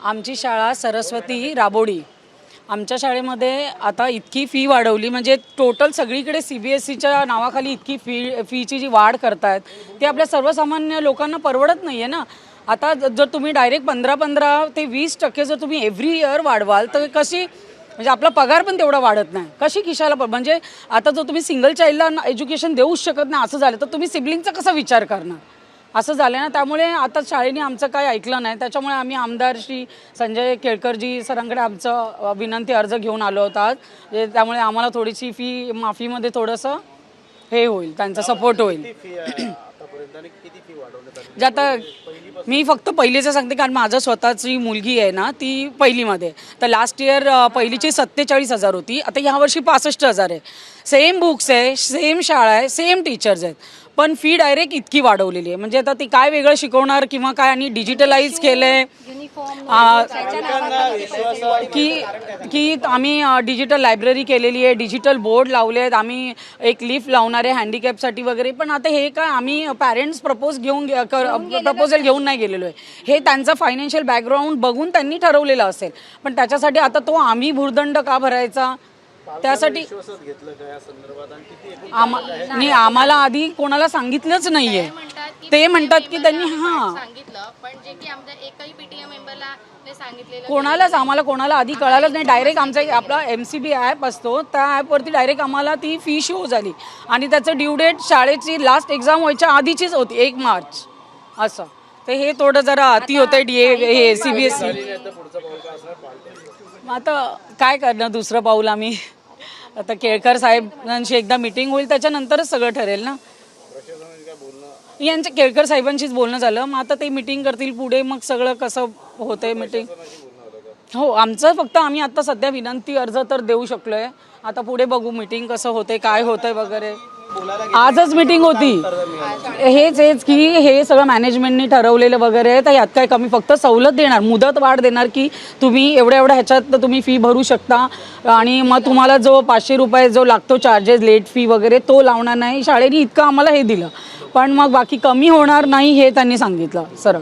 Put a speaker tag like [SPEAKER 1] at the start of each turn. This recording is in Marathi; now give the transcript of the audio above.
[SPEAKER 1] आमची शाळा सरस्वती राबोडी. आमच्या शाळेमध्ये आता इतकी फी वाढवली, म्हणजे टोटल सगळीकडे CBSEच्या नावाखाली इतकी फीची जी वाढ करतायत ते आपल्या सर्वसामान्य लोकांना परवडत नाही आहे ना. आता जर तुम्ही डायरेक्ट 15 ते 20% जर तुम्ही एव्हरी इयर वाढवाल तर कशी, म्हणजे आपला पगार पण तेवढा वाढत नाही, कशी खिशाला म्हणजे आता जर तुम्ही सिंगल चाइल्डला एज्युकेशन देऊच शकत नाही असं झालं तर तुम्ही सिबलिंगचा कसा विचार करणार, असं झालं ना. त्यामुळे आता शाळेने आमचं काही ऐकलं नाही. त्याच्यामुळे आम्ही आमदार श्री संजय केळकरजी सरांकडे आमचं विनंती अर्ज घेऊन आलो होता. त्यामुळे आम्हाला थोडीशी फी माफीमध्ये थोडंसं हे होईल, त्यांचा सपोर्ट होईल. जे आता मी फक्त पहिलीचं सांगते, कारण माझं स्वतःची मुलगी आहे ना, ती पहिलीमध्ये. तर लास्ट इयर पहिलीची 47,000 होती, आता यावर्षी 65,000 आहे. सेम बुक्स आहे, सेम शाळा आहे, सेम टीचर्स आहेत, पण फी डायरेक्ट इतकी वाढवलेली आहे. म्हणजे आता ती काय वेगळं शिकवणार किंवा काय. आणि डिजिटलाइज केलंय की आम्ही डिजिटल लायब्ररी केलेली आहे, डिजिटल बोर्ड लावले आहेत, आम्ही एक लिफ्ट लावणार आहे हँडिकॅपसाठी वगैरे. पण आता हे काय आम्ही पॅरेंट्स प्रपोजल घेऊन नाही गेलेलो आहे. हे त्यांचा फायनान्शियल बॅकग्राऊंड बघून त्यांनी ठरवलेलं असेल, पण त्याच्यासाठी आता तो आम्ही भुर्दंड का भरायचा. त्यासाठी आम्हाला आधी कोणाला सांगितलंच नाहीये. ते म्हणतात की त्यांनी कोणाला आधी कळालंच नाही. डायरेक्ट आमचा आपला MCB ॲप असतो, त्या ॲपवरती डायरेक्ट आम्हाला ती फी शो झाली आणि त्याचं ड्यू डेट शाळेची लास्ट एक्झाम व्हायच्या आधीचीच होती, 1 मार्च असं. तर हे थोडं जरा अति होतंय हे CBSE. आता काय करणार दुसरं पाऊल आम्ही. आता केळकर साहेबांशी एकदा मीटिंग होईल, त्याच्यानंतरच सगळं ठरेल ना. यांच्या केळकर साहेबांशीच बोलणं झालं, मग आता ते मीटिंग करतील पुढे, मग सगळं कसं होतंय मीटिंग. हो, आमचं फक्त आम्ही आता सध्या विनंती अर्ज तर देऊ शकलोय. आता पुढे बघू मीटिंग कसं होतंय, काय होतंय वगैरे. आजच मीटिंग होती, हेच की हे सगळं मॅनेजमेंटनी ठरवलेलं वगैरे. तर यात काय कमी, फक्त सवलत देणार, मुदत वाढ देणार की तुम्ही एवढ्या ह्याच्यात तुम्ही फी भरू शकता आणि मग तुम्हाला जो 500 रुपये जो लागतो चार्जेस लेट फी वगैरे तो लावणार नाही. शाळेने इतकं आम्हाला हे दिलं, पण मग बाकी कमी होणार नाही हे त्यांनी सांगितलं सरळ.